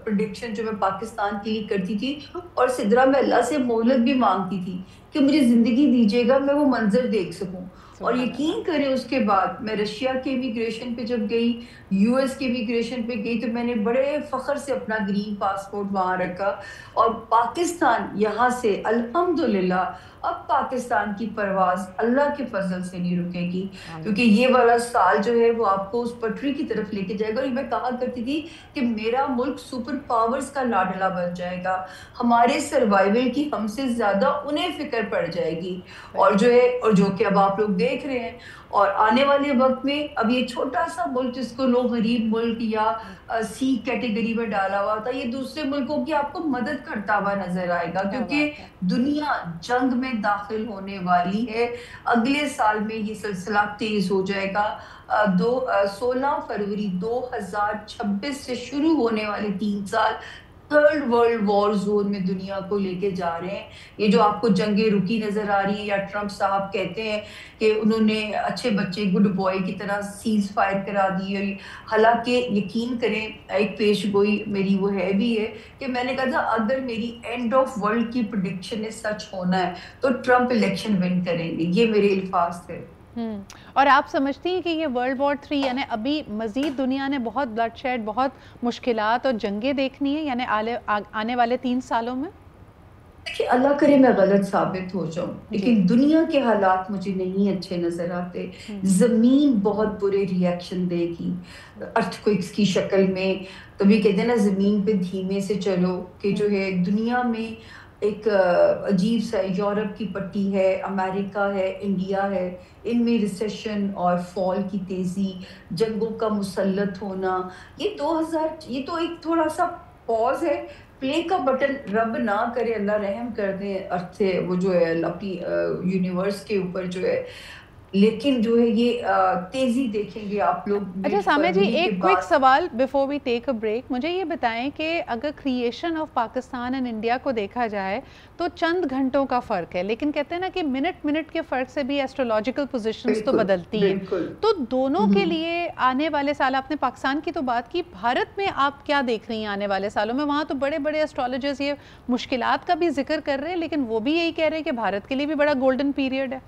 پریڈکشن جو میں پاکستان کے لیے کرتی تھی. اور سدرا میں اللہ سے مہلت بھی مانگتی تھی کہ مجھے زندگی دیجیے گا, میں وہ منظر دیکھ سکوں. اور یقین کریں اس کے بعد میں رشیا کے امیگریشن پہ جب گئی، یو ایس کے امیگریشن پہ گئی، تو میں نے بڑے فخر سے اپنا گرین پاسپورٹ وہاں رکھا. اور پاکستان یہاں سے الحمدللہ اب پاکستان کی پرواز اللہ کے فضل سے نہیں رکے گی، کیونکہ یہ والا سال جو ہے وہ آپ کو اس پٹری کی طرف لے کے جائے گا. اور میں کہا کرتی تھی کہ میرا ملک سپر پاورز کا لاڈلا بن جائے گا، ہمارے سروائیول کی ہم سے زیادہ انہیں فکر پڑ جائے گی. اور جو ہے، اور جو کہ اب آپ لوگ دیکھ رہے ہیں، اور آنے والے وقت میں اب یہ چھوٹا سا ملک جس کو لوگ غریب ملک یا سی کیٹیگری میں ڈالا ہوا تھا، یہ دوسرے ملکوں کی آپ کو مدد کرتا ہوا نظر آئے گا، کیونکہ دنیا جنگ میں داخل ہونے والی ہے. اگلے سال میں یہ سلسلہ تیز ہو جائے گا. 16 فروری 2026 سے شروع ہونے والے 3 سال تھرڈ ورلڈ وار زون میں دنیا کو لے کے جا رہے ہیں. یہ جو آپ کو جنگیں رکی نظر آ رہی ہیں، یا ٹرمپ صاحب کہتے ہیں کہ انہوں نے اچھے بچے گڈ بوائے کی طرح سیز فائر کرا دی، اور حالانکہ یقین کریں ایک پیش گوئی میری وہ ہے بھی ہے کہ میں نے کہا تھا اگر میری اینڈ آف ورلڈ کی پریڈکشن نے سچ ہونا ہے تو ٹرمپ الیکشن ون کریں گے. یہ میرے الفاظ تھے. اور آپ سمجھتی ہیں کہ یہ ورلڈ وار 3 یعنی ابھی مزید دنیا نے بہت بلڈ شیڈ، بہت مشکلات اور جنگیں دیکھنی ہیں یعنی آنے والے 3 سالوں میں؟ دیکھیے اللہ کرے میں غلط ثابت ہو جاؤں، لیکن دنیا کے حالات مجھے نہیں اچھے نظر آتے. زمین بہت برے ری ایکشن دے گی ارتھ کوئکس کی شکل میں. تبھی کہتے ہیں نا زمین پہ دھیمے سے چلو، کہ جو ہے دنیا میں ایک عجیب سا یورپ کی پٹی ہے، امریکہ ہے، انڈیا ہے، ان میں ریسیشن اور فال کی تیزی، جنگوں کا مسلط ہونا. یہ تو ایک تھوڑا سا پاز ہے. پلے کا بٹن رب نہ کرے، اللہ رحم کر دیں ارتھ سے، وہ جو ہے اپنی یونیورس کے اوپر جو ہے، لیکن جو ہے یہ تیزی دیکھیں گے آپ لوگ. اچھا سامع جی، ایک کوئک سوال before we take a break. مجھے یہ بتائیں کہ اگر creation of Pakistan and India کو دیکھا جائے تو چند گھنٹوں کا فرق ہے، لیکن کہتے ہیں نا کہ منٹ کے فرق سے بھی ایسٹرولوجیکل پوزیشنز تو بدلتی ہیں. تو دونوں کے لیے آنے والے سال، آپ نے پاکستان کی تو بات کی، بھارت میں آپ کیا دیکھ رہی ہیں آنے والے سالوں میں؟ وہاں تو بڑے بڑے ایسٹرولوجرز یہ مشکلات کا بھی ذکر کر رہے ہیں، لیکن وہ بھی یہی کہہ رہے ہیں کہ بھارت کے لیے بھی بڑا گولڈن پیریڈ ہے.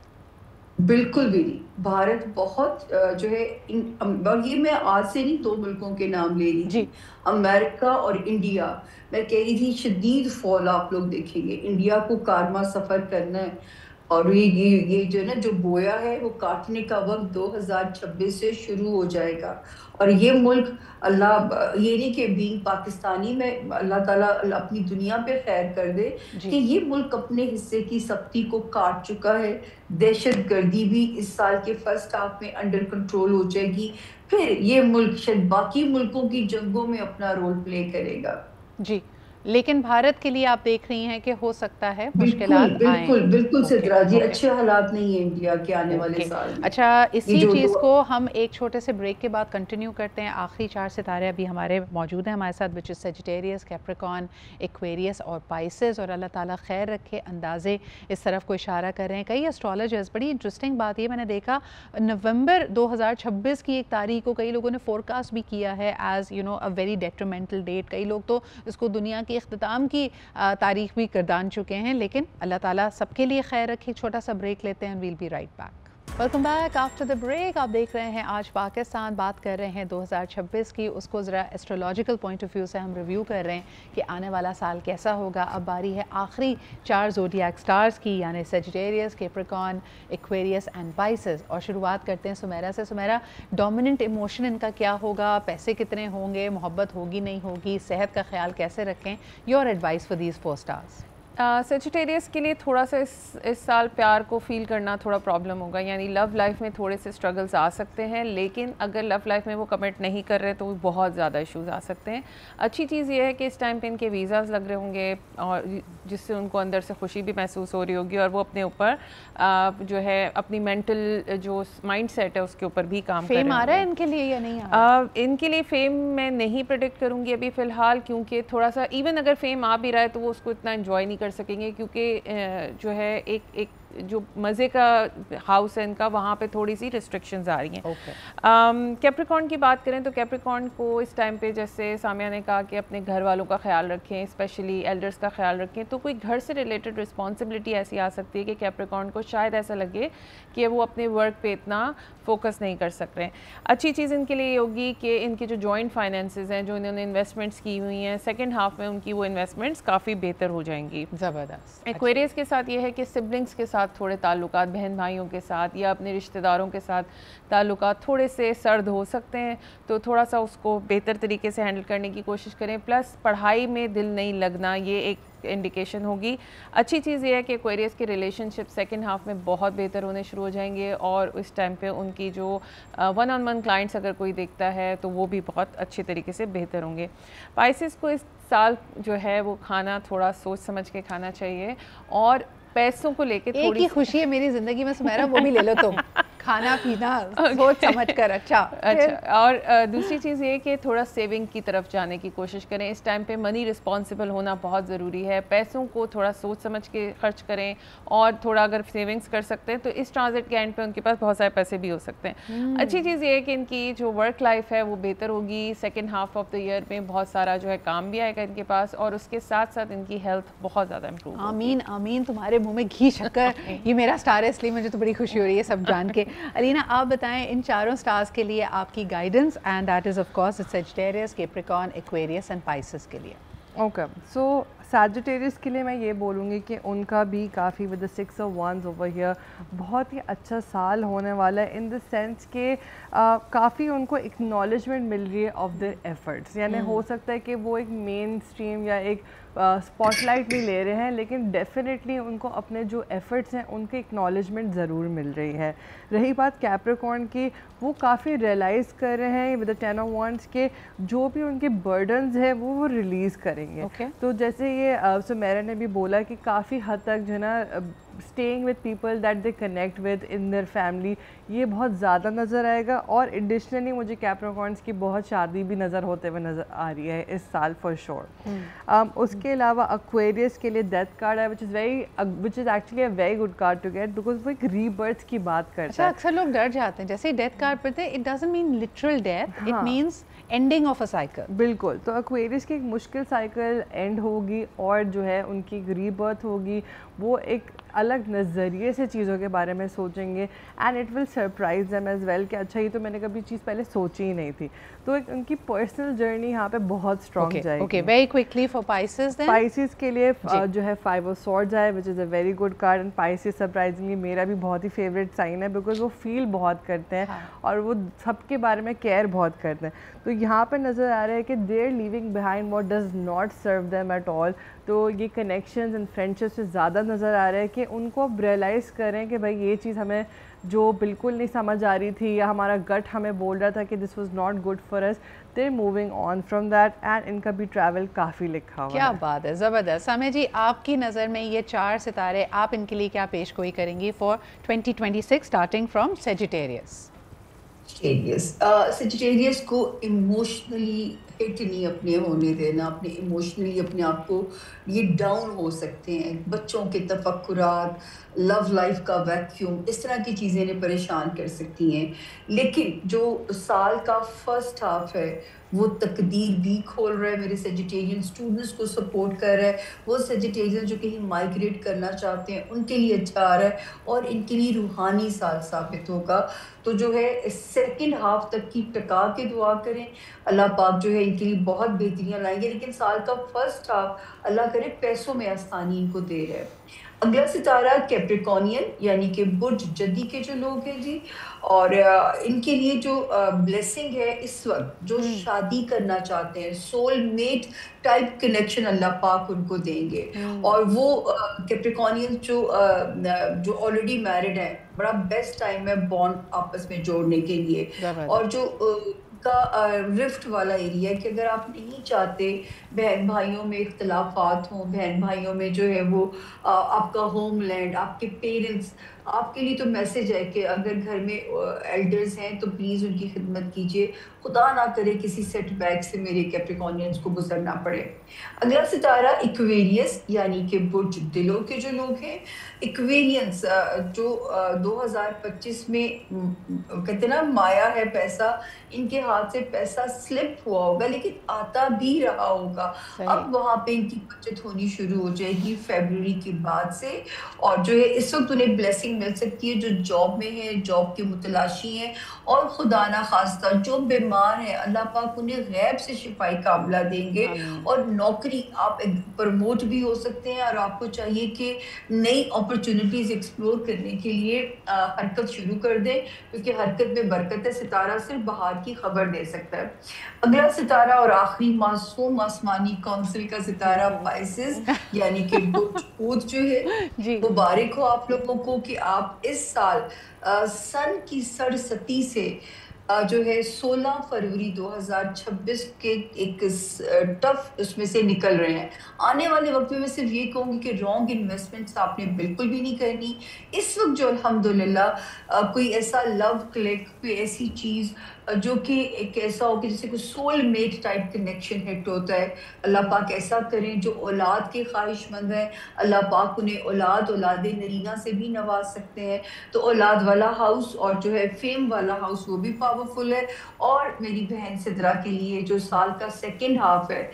بالکل بھی نہیں. بھارت بہت جو ہے، اور یہ میں آج سے نہیں 2 ملکوں کے نام لے رہی تھی، امریکہ اور انڈیا. میں کہہ رہی تھی شدید فال آپ لوگ دیکھیں گے. انڈیا کو کارما سفر کرنا ہے، اور یہ جو نا جو بویا ہے وہ کاٹنے کا وقت 2026 سے شروع ہو جائے گا. اور یہ ملک اللہ، یہ نہیں کہ بینگ پاکستانی میں اللہ تعالیٰ اپنی دنیا پہ خیر کر دے کہ یہ ملک اپنے حصے کی سختی کو کاٹ چکا ہے. دہشت گردی بھی اس سال کے فرسٹ ہاف میں انڈر کنٹرول ہو جائے گی. پھر یہ ملک شاید باقی ملکوں کی جنگوں میں اپنا رول پلے کرے گا. جی، لیکن بھارت کے لیے آپ دیکھ رہی ہیں کہ ہو سکتا ہے مشکلات آئیں. بالکل صدرا جی، اچھے حالات نہیں ہیں انڈیا کے آنے والے سال میں. اچھا، اسی چیز کو ہم ایک چھوٹے سے بریک کے بعد کنٹینیو کرتے ہیں. آخری 4 ستارے ابھی ہمارے موجود ہیں ہمارے ساتھ، وچ از سیجیٹیریس، کیپریکون، ایکویریس اور پائسز. اور اللہ تعالیٰ خیر رکھے، اندازے اس طرف کو اشارہ کر رہے ہیں کئی ایسٹرولوجرز. بڑی انٹرسٹنگ بات یہ میں نے دیکھا، نومبر 2026 کی ایک تاریخ کو کئی لوگوں نے فورکاسٹ بھی کیا ہے as you know a very detrimental date. کئی لوگ تو اس کو دنیا کے اختتام کی تاریخ بھی گردان چکے ہیں، لیکن اللہ تعالیٰ سب کے لیے خیر رکھے. چھوٹا سا بریک لیتے ہیں، we'll be right back. Welcome back after the break. آپ دیکھ رہے ہیں آج پاکستان، بات کر رہے ہیں 2026 کی. اس کو ذرا ایسٹرولوجیکل پوائنٹ آف ویو سے ہم ریویو کر رہے ہیں کہ آنے والا سال کیسا ہوگا. اب باری ہے آخری 4 زوڈیاک سٹارز کی، یعنی سیجیٹیریس، کیپریکون، ایکویریس اینڈ پائسز. اور شروعات کرتے ہیں سمیرا سے. سمیرا، ڈومیننٹ ایموشن ان کا کیا ہوگا؟ پیسے کتنے ہوں گے؟ محبت ہوگی نہیں ہوگی؟ صحت کا خیال کیسے رکھیں؟ Your advice for these 4 stars. Sagittarius کے لیے تھوڑا سا اس سال پیار کو فیل کرنا تھوڑا پرابلم ہوگا، یعنی لو لائف میں تھوڑے سے اسٹرگلز آ سکتے ہیں، لیکن اگر لو لائف میں وہ کمٹ نہیں کر رہے تو بہت زیادہ ایشوز آ سکتے ہیں. اچھی چیز یہ ہے کہ اس ٹائم پہ ان کے ویزاز لگ رہے ہوں گے، اور جس سے ان کو اندر سے خوشی بھی محسوس ہو رہی ہوگی، اور وہ اپنے اوپر جو ہے اپنی مینٹل جو مائنڈ سیٹ ہے اس کے اوپر بھی کام کر رہے ہیں. فیم آ رہا ہے ان کے لیے یا نہیں آ رہا؟ ان کے لیے فیم میں نہیں پریڈکٹ کروں گی ابھی فی الحال، کیونکہ تھوڑا سا ایون اگر فیم آ بھی رہا ہے تو وہ اس کو اتنا انجوائے نہیں کر سکیں گے، کیونکہ جو ہے ایک जो मज़े का हाउस है इनका, वहाँ पे थोड़ी सी रिस्ट्रिक्शंस आ रही हैं। कैप्रिकॉर्न की बात करें तो कैप्रिकॉर्न को इस टाइम पे, जैसे सामिया ने कहा कि अपने घर वालों का ख्याल रखें, स्पेशली एल्डर्स का ख्याल रखें, तो कोई घर से रिलेटेड रिस्पॉन्सिबिलिटी ऐसी आ सकती है कि कैप्रिकॉर्न को शायद ऐसा लगे कि वो अपने वर्क पे इतना फोकस नहीं कर सक रहे हैं। अच्छी चीज़ इनके लिए ये होगी कि इनके जो जॉइंट फाइनेंसेस हैं, जो इन्होंने इन्वेस्टमेंट्स की हुई हैं, सेकंड हाफ में उनकी वो इन्वेस्टमेंट्स काफ़ी बेहतर हो जाएंगी। ज़बरदस्त। एक्वेरियस के साथ ये है कि सिबलिंग्स के साथ थोड़े ताल्लुकात, बहन भाइयों के साथ या अपने रिश्तेदारों के साथ ताल्लुकात थोड़े से सर्द हो सकते हैं, तो थोड़ा सा उसको बेहतर तरीके से हैंडल करने की कोशिश करें। प्लस पढ़ाई में दिल नहीं लगना, ये एक इंडिकेशन होगी। अच्छी चीज़ ये है कि एक्वेरियस के रिलेशनशिप सेकंड हाफ में बहुत बेहतर होने शुरू हो जाएंगे और इस टाइम पे उनकी जो वन ऑन वन क्लाइंट्स अगर कोई देखता है तो वो भी बहुत अच्छे तरीके से बेहतर होंगे। पाइसेस को इस साल जो है वो खाना थोड़ा सोच समझ के खाना चाहिए और पैसों को लेके एक ही खुशी है मेरी ज़िंदगी में सुमेरा, वो भी ले लो तुम, खाना पीना सोच समझ कर। अच्छा, और दूसरी चीज़ ये कि थोड़ा सेविंग की तरफ जाने की कोशिश करें। इस टाइम पे मनी रिस्पॉन्सिबल होना बहुत ज़रूरी है, पैसों को थोड़ा सोच समझ के खर्च करें और थोड़ा अगर सेविंग्स कर सकते हैं तो इस ट्रांजिट के एंड पे उनके पास बहुत सारे पैसे भी हो सकते हैं। अच्छी चीज़ ये है कि इनकी जो वर्क लाइफ है वो बेहतर होगी। Second half of the year में बहुत सारा जो है काम भी आएगा इनके पास और उसके साथ साथ इनकी हेल्थ बहुत ज़्यादा इम्प्रूव। आमीन आमीन। तुम्हारे मुंह में घी शक्कर, ये मेरा स्टार है इसलिए मुझे तो बड़ी खुशी हो रही है सब जान के। अलीना, आप बताएं इन चारों स्टार्स के लिए आपकी guidance, and that is of course Sagittarius, Capricorn, Aquarius and Pisces के लिए। ओके, सो सैजिटेरियस के लिए मैं ये बोलूँगी कि उनका भी काफ़ी with the 6 of wands over here बहुत ही अच्छा साल होने वाला है, इन द सेंस कि काफ़ी उनको एक्नॉलेजमेंट मिल रही है ऑफ देयर एफर्ट्स। यानी हो सकता है कि वो एक मेन स्ट्रीम या एक स्पॉटलाइट नहीं ले रहे हैं, लेकिन डेफिनेटली उनको अपने जो एफर्ट्स हैं उनके एक्नॉलेजमेंट ज़रूर मिल रही है। रही बात कैप्रिकॉर्न की, वो काफ़ी रियलाइज़ कर रहे हैं विद द 10 ऑफ wands के जो भी उनके बर्डन्स हैं वो रिलीज़ करेंगे। तो जैसे ये सुमेरा ने भी बोला कि काफ़ी हद तक जो है ना staying with people that they connect with in their family, ये बहुत ज़्यादा नज़र आएगा। और एडिशनली मुझे कैप्रिकॉर्न्स की बहुत शादी भी नज़र होते हुए नज़र आ रही है इस साल फॉर श्योर। उसके अलावा एक्वेरियस के लिए डेथ कार्ड है, which is actually a very good card to get, because वो एक रीबर्थ की बात करता है। अक्सर लोग डर जाते हैं जैसे डेथ कार्ड पढ़ते हैं, it doesn't mean literal death, it means ending of a cycle. बिल्कुल, तो एक्वेरियस की एक मुश्किल साइकिल एंड होगी और जो है उनकी एक रीबर्थ होगी, वो एक अलग नज़रिए से चीज़ों के बारे में सोचेंगे and it will surprise them as well कि अच्छा ये तो मैंने कभी चीज़ पहले सोची ही नहीं थी। तो एक उनकी पर्सनल जर्नी यहाँ पे बहुत स्ट्रॉन्ग जाएगी। Okay, very quickly for Pisces then. Pisces के लिए जो है 5 ऑफ स्वॉर्ड्स है, which is a very good card. And Pisces surprisingly मेरा भी बहुत ही फेवरेट साइन है, बिकॉज वो फील बहुत करते हैं और वो सबके बारे में केयर बहुत करते हैं। तो यहाँ पे नज़र आ रहा है कि they are leaving behind what does not serve them at all. तो ये कनेक्शंस एंड फ्रेंडशिप से ज़्यादा नज़र आ रहा है कि उनको अब रियलाइज़ करें कि भाई ये चीज़ हमें जो बिल्कुल नहीं समझ आ रही थी या हमारा गट हमें बोल रहा था कि this was not good for us, they are moving on from that and इनका भी ट्रैवल काफ़ी लिखा हुआ है। क्या बात है, ज़बरदस्त। सामिया जी, आपकी नज़र में ये 4 सितारे, आप इनके लिए क्या पेश गोई करेंगी for 2026 starting from Sagittarius? Sagittarius को इमोशनली हिट नहीं अपने होने देना, अपने इमोशनली अपने आप को ये डाउन हो सकते हैं। बच्चों के तफक्कुरात, लव लाइफ का वैक्यूम, इस तरह की चीज़ें इन्हें परेशान कर सकती हैं। लेकिन जो साल का फर्स्ट हाफ है वो तकदीर भी खोल रहा है, मेरे सेजिटेरियन स्टूडेंट्स को सपोर्ट कर रहा है। वो सेजिटेरियन जो कहीं माइग्रेट करना चाहते हैं उनके लिए अच्छा आ रहा है और इनके लिए रूहानी साल साबित होगा। तो जो है सेकंड हाफ तक की टका के दुआ करें, अल्लाह पाक जो है इनके लिए बहुत बेहतरियाँ लाएंगे। लेकिन साल का फर्स्ट हाफ अल्लाह करे पैसों में आसानी इनको दे रहा है। अगला सितारा कैप्रिकॉर्नियन यानी कि बुर्ज जद्दी के जो लोग हैं जी, और इनके लिए जो ब्लेसिंग है इस वक्त, जो शादी करना चाहते हैं, सोलमेट टाइप कनेक्शन अल्लाह पाक उनको देंगे। और वो कैप्रिकॉर्नियन जो ऑलरेडी मैरिड है, बड़ा बेस्ट टाइम है बॉन्ड आपस में जोड़ने के लिए। और जो का रिफ्ट वाला एरिया है कि अगर आप नहीं चाहते बहन भाइयों में इख्तलाफात हों, बहन भाइयों में जो है वो आपका होमलैंड, आपके पेरेंट्स آپ کے لیے تو میسج ہے کہ اگر گھر میں ایلڈرز ہیں تو پلیز ان کی خدمت کیجیے، خدا نہ کرے کسی سیٹ بیک سے میرے کیپریکونینز کو گزرنا پڑے۔ اگلا ستارہ ایکویریس یعنی کہ برج دلوں کے جو لوگ ہیں، ایکویرینس جو 2025 میں کہتے نا مایا ہے پیسہ، ان کے ہاتھ سے پیسہ سلپ ہوا ہوگا لیکن آتا بھی رہا ہوگا۔ اب وہاں پہ ان کی بچت ہونی شروع ہو جائے گی فیبروری کے بعد سے، اور جو ہے اس وقت انہیں بلیسنگ مل سکتی ہے جو جاب میں ہے، جاب کے متلاشی ہیں، اور خدا نہ خواستہ جو بیمار ہیں اللہ پاک انہیں غیب سے شفائی کاملہ دیں گے، اور نوکری آپ پروموٹ بھی ہو سکتے ہیں، اور آپ کو چاہیے کہ نئی اپرچونٹیز ایکسپلور کرنے کے لیے حرکت شروع کر دیں، کیونکہ حرکت میں برکت ہے۔ ستارہ صرف بہار کی خبر دے سکتا ہے۔ اگلا ستارہ اور آخری معصوم آسمانی کونسل کا ستارہ پائسس یعنی کہ برج اود جو ہے، مبارک ہو آپ لوگوں کو کہ آپ اس سال سن کی سڑستی سے جو ہے 16 فروری 2026 کے ایک ٹف اس میں سے نکل رہے ہیں۔ آنے والے وقت میں صرف یہ کہوں گی کہ رانگ انویسٹمنٹس آپ نے بالکل بھی نہیں کرنی۔ اس وقت جو الحمدللہ کوئی ایسا لو کلک، کوئی ایسی چیز جو کہ ایک ایسا ہو کہ جیسے کوئی سول میٹ ٹائپ کنیکشن ہٹ ہوتا ہے، اللہ پاک ایسا کریں۔ جو اولاد کے خواہش مند ہیں اللہ پاک انہیں اولاد نرینہ سے بھی نواز سکتے ہیں، تو اولاد والا ہاؤس اور جو ہے فیم والا ہاؤس وہ بھی پاورفل ہے۔ اور میری بہن صدرہ کے لیے جو سال کا سیکنڈ ہاف ہے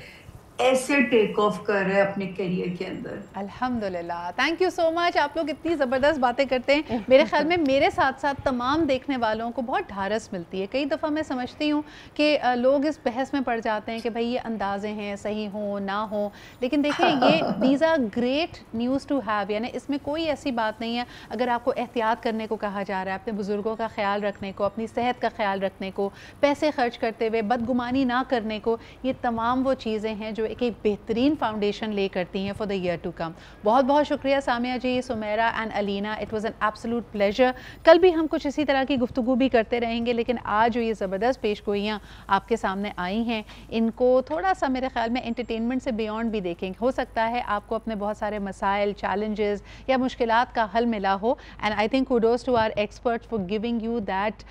ایسے ٹیک آف کر رہے ہیں اپنے کیریئر کے اندر۔ الحمدللہ، تھینک یو سو مچ۔ آپ لوگ اتنی زبردست باتیں کرتے ہیں، میرے خیال میں میرے ساتھ ساتھ تمام دیکھنے والوں کو بہت ڈھارس ملتی ہے۔ کئی دفعہ میں سمجھتی ہوں کہ لوگ اس بحث میں پڑ جاتے ہیں کہ بھائی یہ اندازے ہیں، صحیح ہوں نہ ہوں، لیکن دیکھیں یہ these are great news to have, یعنی اس میں کوئی ایسی بات نہیں ہے۔ اگر آپ کو احتیاط کرنے کو کہا جا رہا ہے، اپنے بزرگوں کا خیال رکھنے کو، اپنی صحت کا خیال رکھنے کو، پیسے خرچ کرتے ہوئے بدگمانی نہ کرنے کو، یہ تمام وہ چیزیں ہیں جو ایک بہترین فاؤنڈیشن لے کرتی ہیں for the year to come. بہت بہت شکریہ Samia ji, Sameera and Alina, it was an absolute pleasure. کل بھی ہم کچھ اسی طرح کی گفتگو بھی کرتے رہیں گے، لیکن آج جو یہ زبردست پیش گوئیاں آپ کے سامنے آئی ہیں، ان کو تھوڑا سا میرے خیال میں انٹرٹینمنٹ سے بیونڈ بھی دیکھیں۔ ہو سکتا ہے آپ کو اپنے بہت سارے مسائل، چیلنجز یا مشکلات کا حل ملا ہو، and I think kudos to our experts for giving you that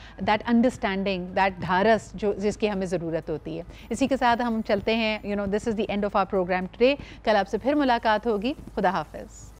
understanding, that ڈھارس جس کی ہمیں ضرورت ہوتی ہے۔ اسی کے ساتھ ہم چلتے ہیں، this is the end of our programme today. کل آپ سے پھر ملاقات ہوگی۔ خدا حافظ۔